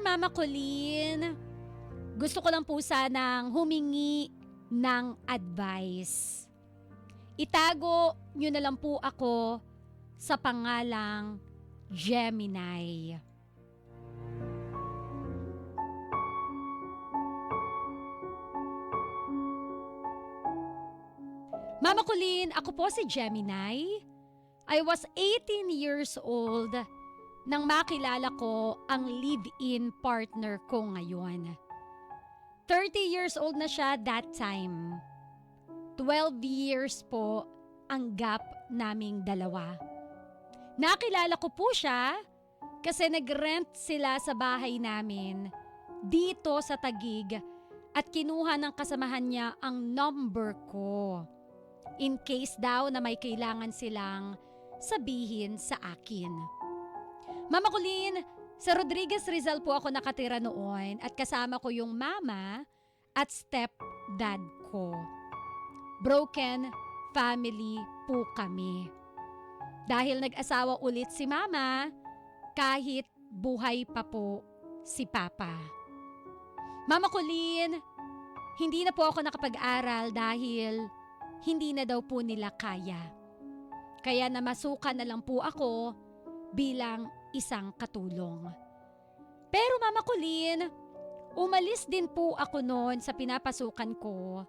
Mama Colleen. Gusto ko lang po sanang humingi ng advice. Itago nyo na lang po ako sa pangalang Gemini. Mama Colleen, ako po si Gemini. I was 18 years old nang makilala ko ang live-in partner ko ngayon. 30 years old na siya that time. 12 years po ang gap naming dalawa. Nakilala ko po siya kasi nag-rent sila sa bahay namin dito sa Taguig at kinuha ng kasamahan niya ang number ko in case daw na may kailangan silang sabihin sa akin. Mama Colleen, sa Rodriguez Rizal po ako nakatira noon at kasama ko yung mama at stepdad ko. Broken family po kami. Dahil nag-asawa ulit si mama kahit buhay pa po si papa. Mama Colleen, hindi na po ako nakapag-aral dahil hindi na daw po nila kaya. Kaya namasukan na lang po ako bilang isang katulong. Pero Mama Colleen, umalis din po ako noon sa pinapasukan ko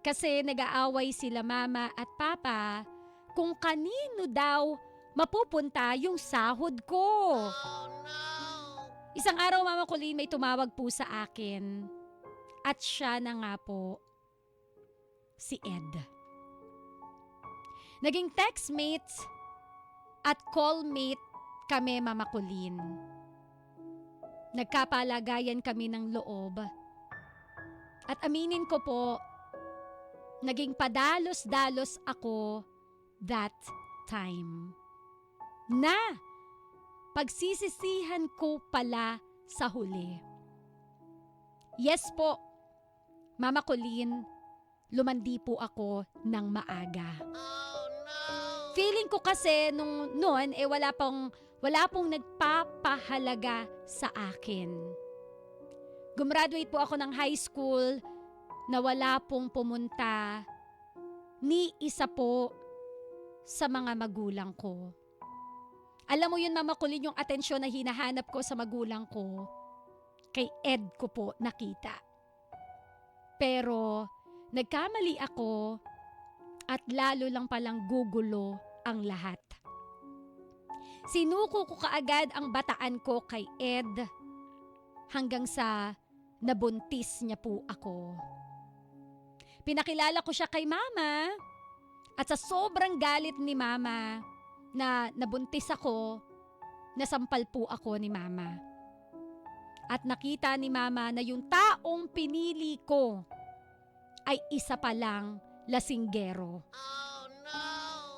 kasi nag-aaway sila mama at papa kung kanino daw mapupunta yung sahod ko. Oh, no! Isang araw Mama Colleen may tumawag po sa akin at siya na nga po si Ed. Naging textmates at callmate kami Mama Colleen. Nagkapalagayan kami ng loob. At aminin ko po, naging padalos-dalos ako that time. Na pagsisisihan ko pala sa huli. Yes po, Mama Colleen, lumandi po ako ng maaga. Oh no! Feeling ko kasi nung noon wala pong nagpapahalaga sa akin. Gumraduate po ako ng high school na wala pong pumunta ni isa po sa mga magulang ko. Alam mo yun Mama Colleen, yung atensyon na hinahanap ko sa magulang ko, kay Ed ko po nakita. Pero nagkamali ako at lalo lang palang gugulo ang lahat. Sinuko ko kaagad ang bataan ko kay Ed hanggang sa nabuntis niya po ako. Pinakilala ko siya kay mama at sa sobrang galit ni mama na nabuntis ako, nasampal po ako ni mama. At nakita ni mama na yung taong pinili ko ay isa palang lasinggero. Oh no!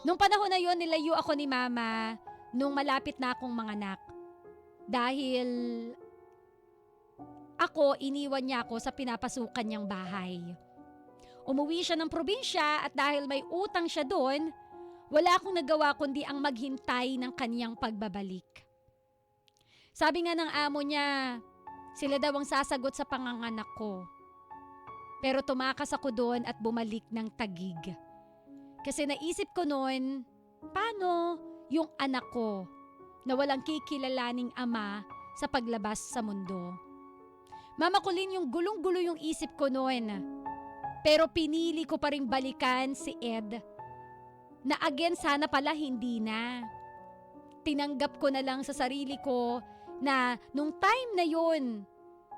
Nung panahon na yon, nilayo ako ni mama nung malapit na akong manganak. Dahil ako, iniwan niya ako sa pinapasukan niyang bahay. Umuwi siya ng probinsya at dahil may utang siya doon, wala akong nagawa kundi ang maghintay ng kaniyang pagbabalik. Sabi nga ng amo niya, sila daw ang sasagot sa panganganak ko. Pero tumakas ako doon at bumalik ng Taguig. Kasi naisip ko noon, paano yung anak ko na walang kikilalaning ama sa paglabas sa mundo? Mama Colleen, yung gulong-gulo yung isip ko noon. Pero pinili ko pa ring balikan si Ed na again sana pala hindi na. Tinanggap ko na lang sa sarili ko na nung time na yun,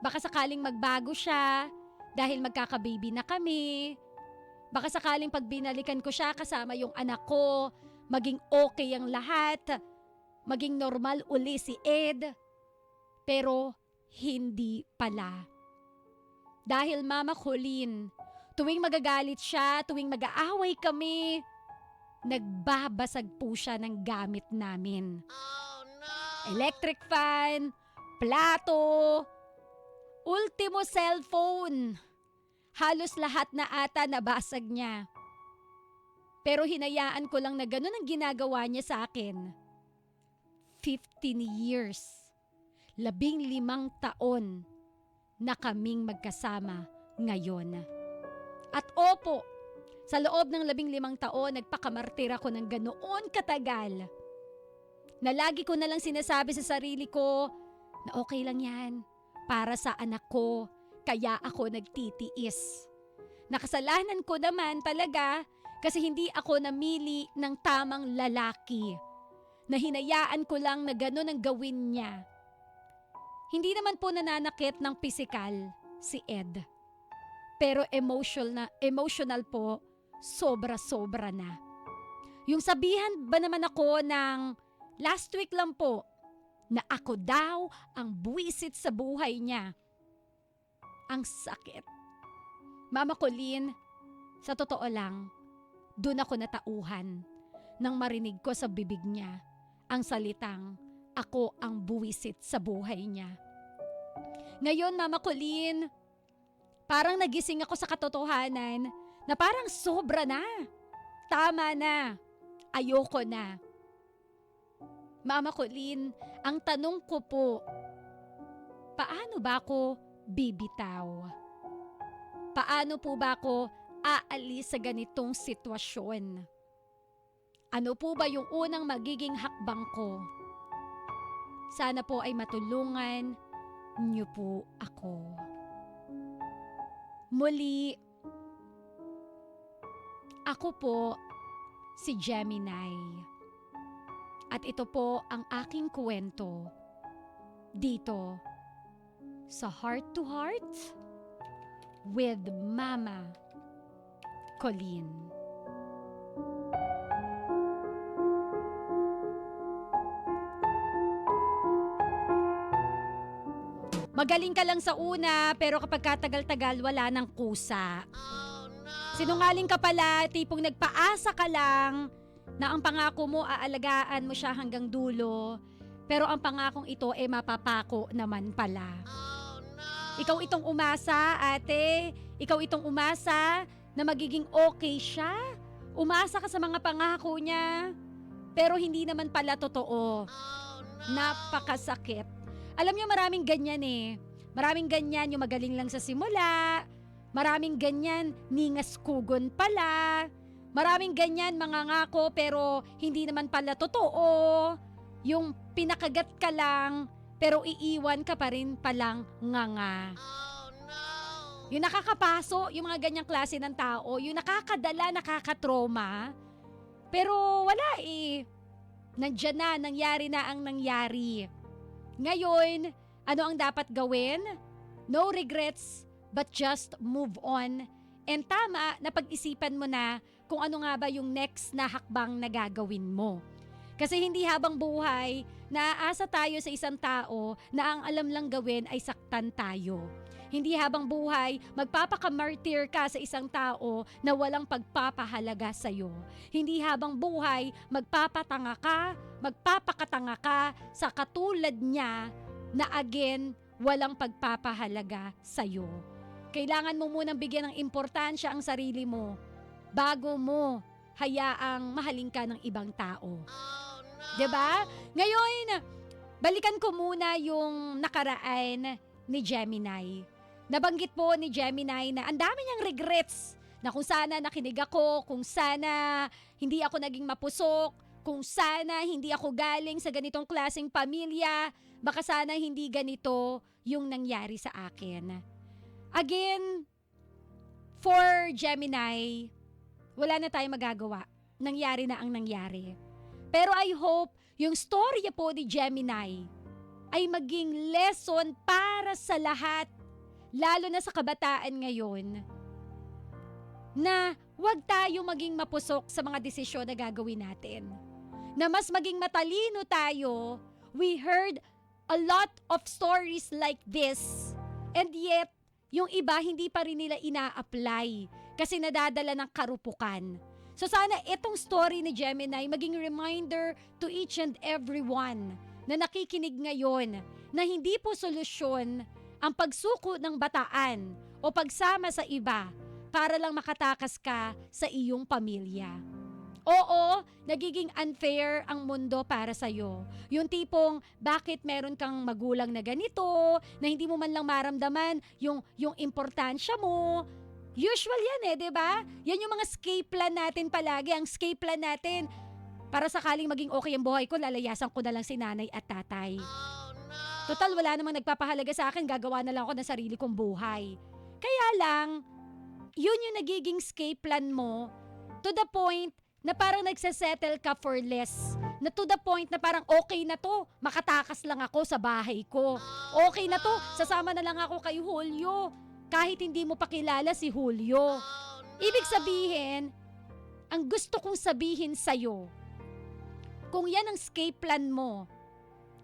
baka sakaling magbago siya dahil magkakababy na kami. Baka sakaling pag binalikan ko siya kasama yung anak ko, maging okay ang lahat, maging normal uli si Ed. Pero hindi pala. Dahil Mama Colleen, tuwing magagalit siya, tuwing mag-aaway kami, nagbabasag po siya ng gamit namin. Oh no! Electric fan, plato, ultimo cellphone. Halos lahat na ata nabasag niya. Pero hinayaan ko lang na ganun ang ginagawa niya sa akin. 15 years. 15 taon na kaming magkasama ngayon. At opo, sa loob ng 15 taon, nagpakamartir ako ng ganoon katagal na lagi ko na lang sinasabi sa sarili ko na okay lang yan para sa anak ko, kaya ako nagtitiis. Nakasalanan ko naman talaga kasi hindi ako namili ng tamang lalaki na hinayaan ko lang na gano'n ang gawin niya. Hindi naman po nananakit ng pisikal si Ed. Pero emotional po, sobra-sobra na. Yung sabihan ba naman ako ng last week lang po na ako daw ang buwisit sa buhay niya. Ang sakit. Mama Colleen, sa totoo lang, doon ako natauhan nang marinig ko sa bibig niya ang salitang ako ang buwisit sa buhay niya. Ngayon, Mama Colleen, parang nagising ako sa katotohanan na parang sobra na. Tama na. Ayoko na. Mama Colleen, ang tanong ko po, paano ba ako bibitaw? Paano po ba ako aalis sa ganitong sitwasyon? Ano po ba yung unang magiging hakbang ko? Sana po ay matulungan niyo po ako. Muli, ako po si Gemini. At ito po ang aking kwento dito sa Heart to Heart with Mama Colleen. Magaling ka lang sa una pero kapag katagal-tagal wala nang kusa. Sinungaling ka pala, tipong nagpaasa ka lang na ang pangako mo aalagaan mo siya hanggang dulo, pero ang pangakong ito mapapako naman pala. Ikaw itong umasa, ate. Ikaw itong umasa na magiging okay siya. Umasa ka sa mga pangako niya, pero hindi naman pala totoo. Napakasakit. Alam niyo maraming ganyan Maraming ganyan yung magaling lang sa simula. Maraming ganyan, ningas kugon pala. Maraming ganyan mga ngako pero hindi naman pala totoo. Yung pinakagat ka lang pero iiwan ka pa rin palang nganga. Yung nakakapaso, yung mga ganyang klase ng tao, yung nakakadala, nakakatroma. Pero wala Nandyan na, nangyari na ang nangyari. Ngayon, ano ang dapat gawin? No regrets, but just move on. And tama na pag-isipan mo na kung ano nga ba yung next na hakbang na gagawin mo. Kasi hindi habang buhay, naaasa tayo sa isang tao na ang alam lang gawin ay saktan tayo. Hindi habang buhay, magpapakamartir ka sa isang tao na walang pagpapahalaga sa'yo. Hindi habang buhay, magpapakatanga ka sa katulad niya na again, walang pagpapahalaga sa'yo. Kailangan mo munang bigyan ng importansya ang sarili mo bago mo hayaang mahalin ka ng ibang tao. Diba? Ngayon, balikan ko muna yung nakaraan ni Gemini. Nabanggit po ni Gemini na ang dami niyang regrets na kung sana nakinig ako, kung sana hindi ako naging mapusok, kung sana hindi ako galing sa ganitong klaseng pamilya, baka sana hindi ganito yung nangyari sa akin. Again, for Gemini, wala na tayong magagawa. Nangyari na ang nangyari. Pero I hope yung storya po ni Gemini ay maging lesson para sa lahat, lalo na sa kabataan ngayon, na huwag tayo maging mapusok sa mga desisyon na gagawin natin. Na mas maging matalino tayo. We heard a lot of stories like this, and yet, yung iba hindi pa rin nila ina-apply kasi nadadala ng karupukan. So sana itong story ni Gemini maging reminder to each and everyone na nakikinig ngayon na hindi po solusyon ang pagsuko ng bataan o pagsama sa iba para lang makatakas ka sa iyong pamilya. Oo, nagiging unfair ang mundo para sa'yo. Yung tipong, bakit meron kang magulang na ganito, na hindi mo man lang maramdaman yung importansya mo. Usual yan di ba? Yan yung mga escape plan natin palagi. Ang escape plan natin, para sakaling maging okay ang buhay ko, lalayasan ko na lang si nanay at tatay. Total, wala namang nagpapahalaga sa akin, gagawa na lang ako ng sarili kong buhay. Kaya lang, yun yung nagiging escape plan mo, to the point na parang nagsasettle ka for less. Na to the point na parang okay na to, makatakas lang ako sa bahay ko. Okay na to, sasama na lang ako kay Julio. Kahit hindi mo pa kilala si Julio. Ibig sabihin, ang gusto kong sabihin sa'yo, kung yan ang escape plan mo,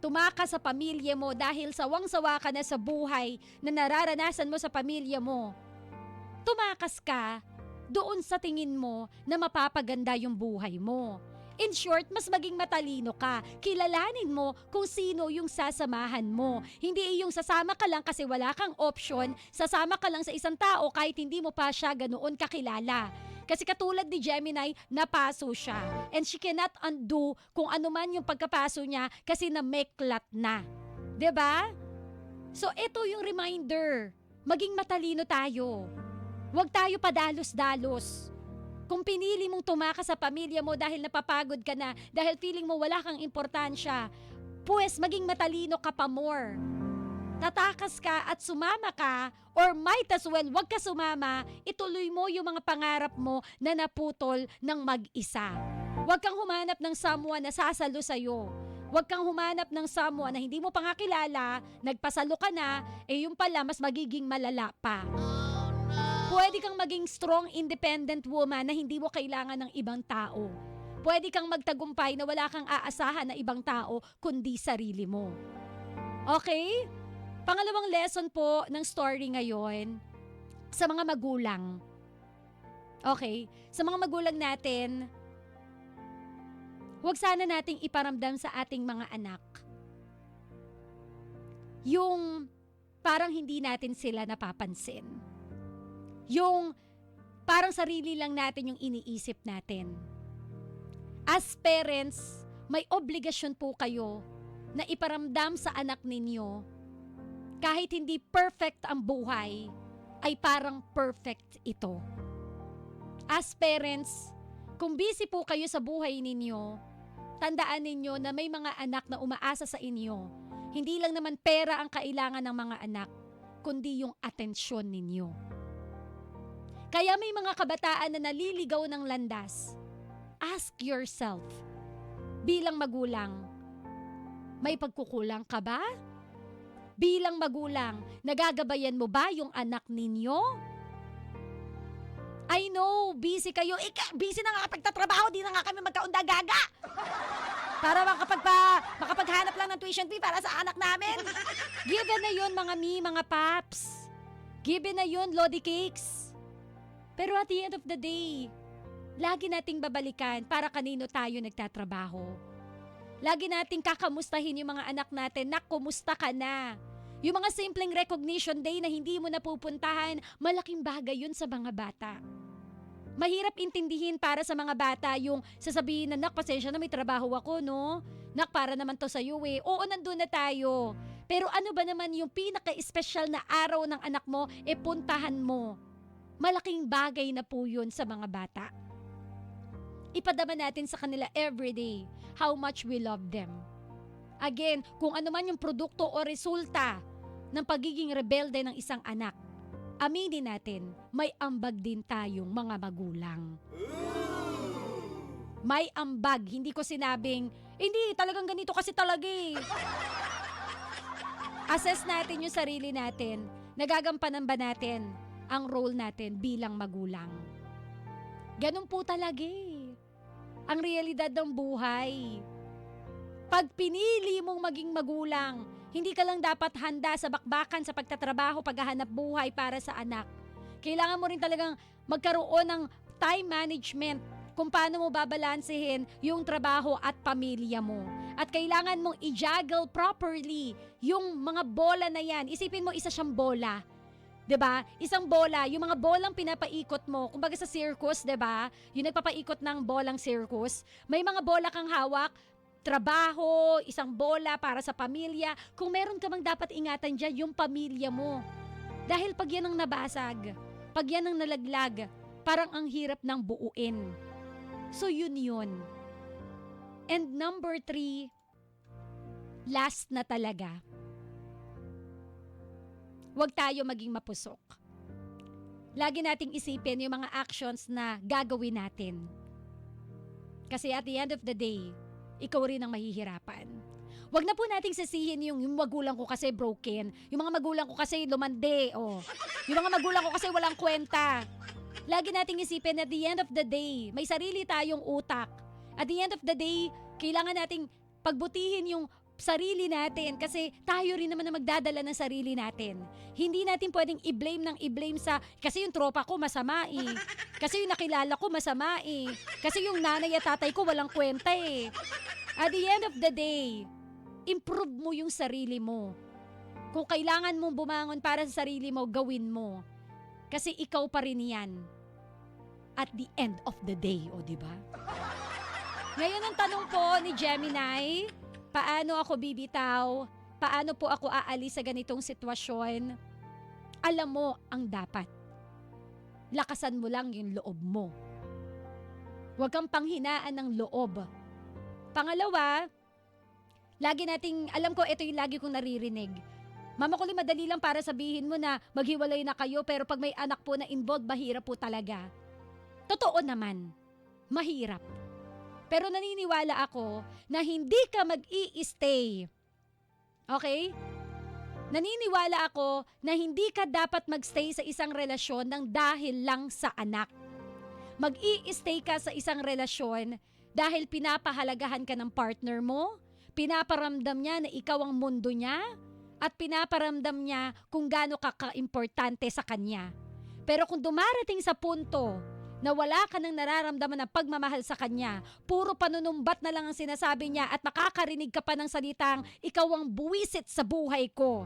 tumakas sa pamilya mo dahil sawang-sawa ka na sa buhay na nararanasan mo sa pamilya mo, tumakas ka doon sa tingin mo na mapapaganda yung buhay mo. In short, mas maging matalino ka. Kilalanin mo kung sino yung sasamahan mo. Hindi yung sasama ka lang kasi wala kang option, sasama ka lang sa isang tao kahit hindi mo pa siya ganoon kakilala. Kasi katulad ni Gemini, napaso siya. And she cannot undo kung ano man yung pagkapaso niya kasi nameklat na. 'Di ba? So ito yung reminder. Maging matalino tayo. Huwag tayo padalos-dalos. Kung pinili mong tumakas sa pamilya mo dahil napapagod ka na, dahil feeling mo wala kang importansya, pues maging matalino ka pa more. Tatakas ka at sumama ka, or might as well wag ka sumama, ituloy mo yung mga pangarap mo na naputol ng mag-isa. Huwag kang humanap ng someone na sasalo sa'yo. Huwag kang humanap ng someone na hindi mo pa nga kilala, nagpasalo ka na, yung pala mas magiging malala pa. Pwede kang maging strong, independent woman na hindi mo kailangan ng ibang tao. Pwede kang magtagumpay na wala kang aasahan na ibang tao kundi sarili mo. Okay? Pangalawang lesson po ng story ngayon sa mga magulang. Okay? Sa mga magulang natin, huwag sana nating iparamdam sa ating mga anak yung parang hindi natin sila napapansin. Yung parang sarili lang natin yung iniisip natin. As parents, may obligasyon po kayo na iparamdam sa anak ninyo kahit hindi perfect ang buhay, ay parang perfect ito. As parents, kung busy po kayo sa buhay ninyo, tandaan ninyo na may mga anak na umaasa sa inyo. Hindi lang naman pera ang kailangan ng mga anak, kundi yung atensyon ninyo. Kaya may mga kabataan na naliligaw ng landas. Ask yourself, bilang magulang, may pagkukulang ka ba? Bilang magulang, nagagabayan mo ba yung anak ninyo? I know, busy kayo. Busy na nga pagtatrabaho, di na nga kami magkaunda-gaga. Para makapaghanap lang ng tuition fee para sa anak namin. Given na yun, mga paps. Given na yun, Lodi Cakes. Pero at the end of the day, lagi nating babalikan para kanino tayo nagtatrabaho. Lagi nating kakamustahin yung mga anak natin na kumusta ka na. Yung mga simpleng recognition day na hindi mo napupuntahan, malaking bagay yun sa mga bata. Mahirap intindihin para sa mga bata yung sasabihin na, nak, pasensya na may trabaho ako, no? Nak, para naman to sa'yo Oo, nandun na tayo. Pero ano ba naman yung pinaka-espesyal na araw ng anak mo, puntahan mo. Malaking bagay na po yun sa mga bata. Ipadama natin sa kanila everyday how much we love them. Again, kung ano man yung produkto o resulta ng pagiging rebelde ng isang anak, aminin natin, may ambag din tayong mga magulang. May ambag. Hindi ko sinabing, hindi, talagang ganito kasi talaga Assess natin yung sarili natin. Nagagampanan ba natin ang role natin bilang magulang? Ganun po talaga ang realidad ng buhay. Pag pinili mong maging magulang, hindi ka lang dapat handa sa bakbakan sa pagtatrabaho, paghahanap buhay para sa anak. Kailangan mo rin talagang magkaroon ng time management kung paano mo babalansehin yung trabaho at pamilya mo. At kailangan mong i-juggle properly yung mga bola na yan. Isipin mo, isa siyang bola. 'Di ba? Isang bola, yung mga bolang pinapaikot mo, kumbaga sa circus, 'di ba? Yung nagpapaikot ng bolang circus, may mga bola kang hawak, trabaho, isang bola para sa pamilya. Kung meron ka mang dapat ingatan diyan, yung pamilya mo. Dahil pag yan ang nabasag, pag yan ang nalaglag, parang ang hirap ng buuin. So yun yun. And number 3, last na talaga. Huwag tayo maging mapusok. Lagi nating isipin yung mga actions na gagawin natin. Kasi at the end of the day, ikaw rin ang mahihirapan. Huwag na po nating sisihin yung magulang ko kasi broken, yung mga magulang ko kasi lumande, yung mga magulang ko kasi walang kwenta. Lagi nating isipin at the end of the day, may sarili tayong utak. At the end of the day, kailangan nating pagbutihin yung sarili natin kasi tayo rin naman na magdadala ng sarili natin. Hindi natin pwedeng i-blame sa kasi yung tropa ko masama eh. Kasi yung nakilala ko masama eh. Kasi yung nanay at tatay ko walang kwenta eh. At the end of the day, improve mo yung sarili mo. Kung kailangan mong bumangon para sa sarili mo, gawin mo. Kasi ikaw pa rin yan. At the end of the day, di ba? Ngayon ang tanong po ni Gemini, paano ako bibitaw? Paano po ako aalis sa ganitong sitwasyon? Alam mo ang dapat. Lakasan mo lang yung loob mo. Huwag kang panghinaan ng loob. Pangalawa, lagi nating, alam ko ito yung lagi kong naririnig. Mama Kulay, madali lang para sabihin mo na maghiwalay na kayo pero pag may anak po na involved, mahirap po talaga. Totoo naman, mahirap. Pero naniniwala ako na hindi ka mag-i-stay. Okay? Naniniwala ako na hindi ka dapat magstay sa isang relasyon ng dahil lang sa anak. Mag-i-stay ka sa isang relasyon dahil pinapahalagahan ka ng partner mo, pinaparamdam niya na ikaw ang mundo niya, at pinaparamdam niya kung gaano ka ka-importante sa kanya. Pero kung dumarating sa punto na wala ka nang nararamdaman ng pagmamahal sa kanya, puro panunumbat na lang ang sinasabi niya at makakarinig ka pa ng salitang, ikaw ang buwisit sa buhay ko,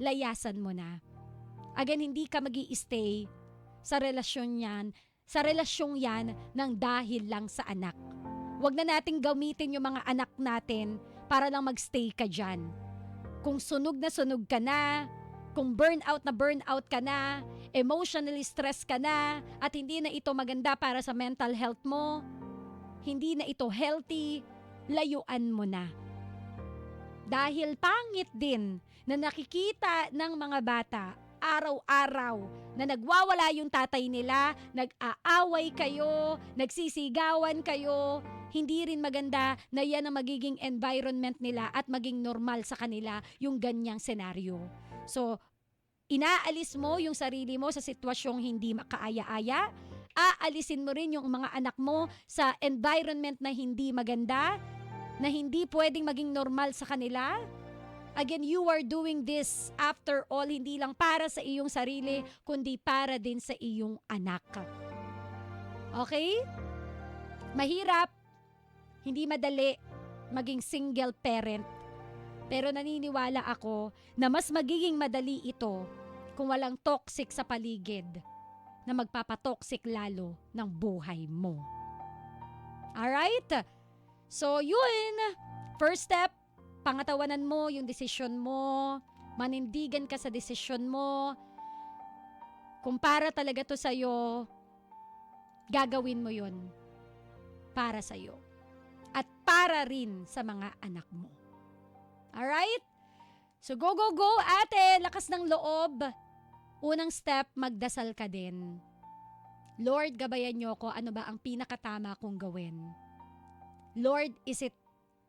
layasan mo na. Again, hindi ka mag-i-stay sa relasyong yan ng dahil lang sa anak. Huwag na nating gamitin yung mga anak natin para lang magstay ka dyan. Kung sunog ka na, kung burnout ka na, emotionally stressed ka na, at hindi na ito maganda para sa mental health mo, hindi na ito healthy, layuan mo na. Dahil pangit din na nakikita ng mga bata araw-araw na nagwawala yung tatay nila, nag-aaway kayo, nagsisigawan kayo, hindi rin maganda na yan ang magiging environment nila at maging normal sa kanila yung ganyang senaryo. So, inaalis mo yung sarili mo sa sitwasyong hindi makaaya-aya, aalisin mo rin yung mga anak mo sa environment na hindi maganda, na hindi pwedeng maging normal sa kanila. Again, you are doing this after all, hindi lang para sa iyong sarili, kundi para din sa iyong anak. Okay? Mahirap, hindi madali maging single parent. Pero naniniwala ako na mas magiging madali ito kung walang toxic sa paligid na magpapatoxic lalo ng buhay mo. Alright? So yun, first step, pangatawanan mo yung desisyon mo, manindigan ka sa desisyon mo. Kung para talaga to sa'yo, gagawin mo yun para sa'yo. At para rin sa mga anak mo. Alright? So go, ate, lakas ng loob. Unang step, magdasal ka din. Lord, gabayan niyo ko, ano ba ang pinakatama kong gawin? Lord, is it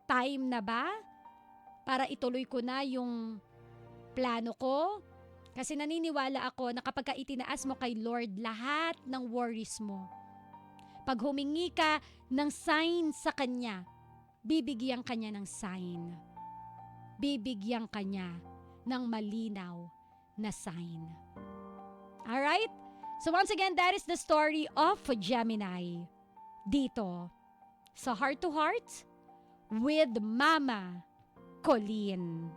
time na ba para ituloy ko na yung plano ko? Kasi naniniwala ako na kapag itinaas mo kay Lord lahat ng worries mo, pag humingi ka ng sign sa Kanya, bibigyan Kanya ng sign. Bibigyan Kanya ng malinaw na sign. Alright? So once again, that is the story of Gemini. Dito, sa Heart to Heart with Mama Colleen.